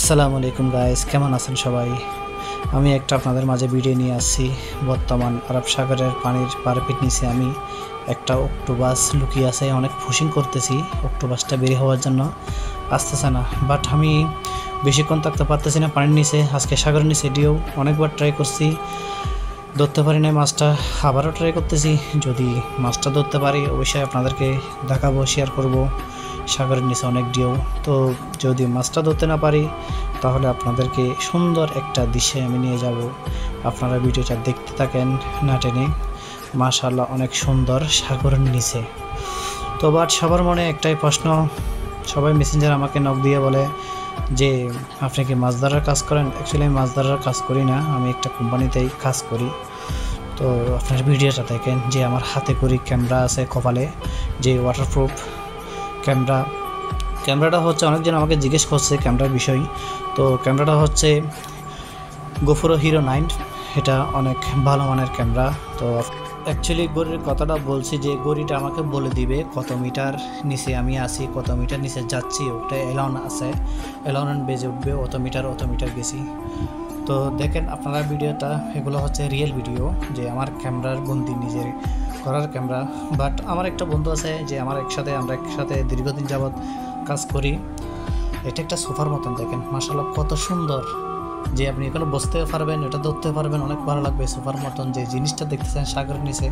আসসালামু আলাইকুম গাইস, কেমন আছেন সবাই? আমি একটা আপনাদের মাঝে ভিডিও নিয়ে আসছি। বর্তমান আরব সাগরের পানির পারপিট নিচে আমি একটা অক্টোপাস লুকিয়ে আছে, অনেক পুশিং করতেছি অক্টোপাসটা বেরিয়ে হওয়ার জন্য, আসতেছে না। বাট আমি বেশিক্ষণ থাকতে পারতেছি না পানির নিচে। আজকে সাগরের নিচে দিয়েও অনেকবার ট্রাই করছি, ধরতে পারি না মাছটা। আবারও ট্রাই করতেছি, যদি মাছটা ধরতে পারি অবশ্যই আপনাদেরকে দেখাবো, শেয়ার করব। সাগরের নিচে অনেক ঢেউ, তো যদি মাছটা ধরতে না পারি তাহলে আপনাদেরকে সুন্দর একটা দৃশ্যে আমি নিয়ে যাব। আপনারা ভিডিওটা দেখতে থাকেন না টেনে। মাশাআল্লাহ অনেক সুন্দর সাগরের নিচে। তো বাট সবার মনে একটাই প্রশ্ন, সবাই মেসেঞ্জার আমাকে নক দিয়ে বলে যে আপনি কি মাছ ধরার কাজ করেন? অ্যাকচুয়ালি আমি মাছ ধরার কাজ করি না, আমি একটা কোম্পানিতেই কাজ করি। তো আপনার ভিডিওটা দেখেন যে আমার হাতে করি ক্যামেরা আছে কপালে, যে ওয়াটারপ্রুফ ক্যামেরাটা হচ্ছে, অনেকজন আমাকে জিজ্ঞেস করছে ক্যামেরার বিষয়। তো ক্যামেরাটা হচ্ছে গোপ্রো হিরো 9, এটা অনেক ভালো মানের ক্যামেরা। তো অ্যাকচুয়ালি গড়ির কথাটা বলছি যে গড়িটা আমাকে বলে দিবে কত মিটার নিচে আমি আছি, কত মিটার নিচে যাচ্ছি। ওটা অ্যালাউন আছে, অ্যালাউন বেজে উঠবে অত মিটার গেছি। তো দেখেন আপনারা ভিডিওটা, এগুলো হচ্ছে রিয়েল ভিডিও, যে আমার ক্যামেরার বন্দি নিজের করার ক্যামেরা। বাট আমার একটা বন্ধু আছে যে আমরা একসাথে দীর্ঘদিন যাবৎ কাজ করি। এটা একটা সোফার মতন, দেখেন মাশাআল্লাহ কত সুন্দর, যে আপনি এখানে বসতেও পারবেন, এটা ধরতে পারবেন, অনেক ভালো লাগবে। সোফার মতন যে জিনিসটা দেখতেছেন সাগরের নিচে,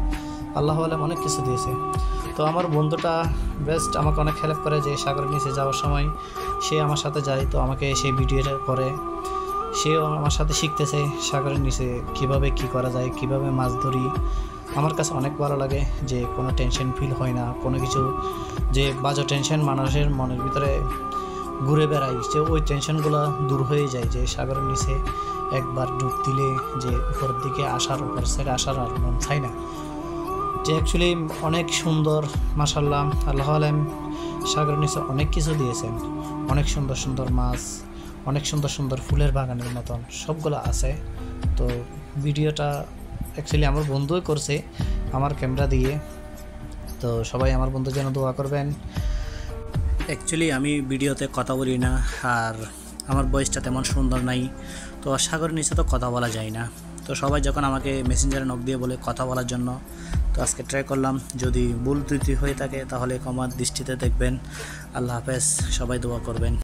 আল্লাহ আলম অনেক কিছু দিয়েছে। তো আমার বন্ধুটা বেস্ট আমাকে অনেক হেল্প করে, যে সাগরের নিচে যাওয়ার সময় সে আমার সাথে যায়, তো আমাকে সেই ভিডিওটা করে, সেও আমার সাথে শিখতেছে সাগরের নিচে কিভাবে কি করা যায়, কিভাবে মাছ ধরি। আমার কাছে অনেক ভালো লাগে যে কোনো টেনশন ফিল হয় না, কোনো কিছু যে বাজে টেনশন মানুষের মনের ভিতরে ঘুরে বেড়ায়, যে ওই টেনশনগুলো দূর হয়ে যায়। যে সাগরের নিচে একবার ডুব দিলে যে উপরের দিকে উপর সাইডে আসার আর মন চাই না। যে অ্যাকচুয়ালি অনেক সুন্দর মাশাআল্লাহ, আল্লাহ আলম সাগরের নিচে অনেক কিছু দিয়েছেন। অনেক সুন্দর সুন্দর মাছ, অনেক সুন্দর সুন্দর ফুলের বাগানের মতন সবগুলো আছে। তো ভিডিওটা অ্যাকচুয়ালি আমার বন্ধুই করছে আমার ক্যামেরা দিয়ে। তো সবাই আমার বন্ধুর জন্য দোয়া করবেন। অ্যাকচুয়ালি আমি ভিডিওতে কথা বলি না, আর আমার ভয়েসটা তেমন সুন্দর নাই। তো সাগরের নিচে তো কথা বলা যায় না। তো সবাই যখন আমাকে মেসেঞ্জারে নক দিয়ে বলে কথা বলার জন্য, তো আজকে ট্রাই করলাম। যদি ভুল ত্রুটি হয়ে থাকে তাহলে ক্ষমার দৃষ্টিতে দেখবেন। আল্লাহ হাফেজ, সবাই দোয়া করবেন।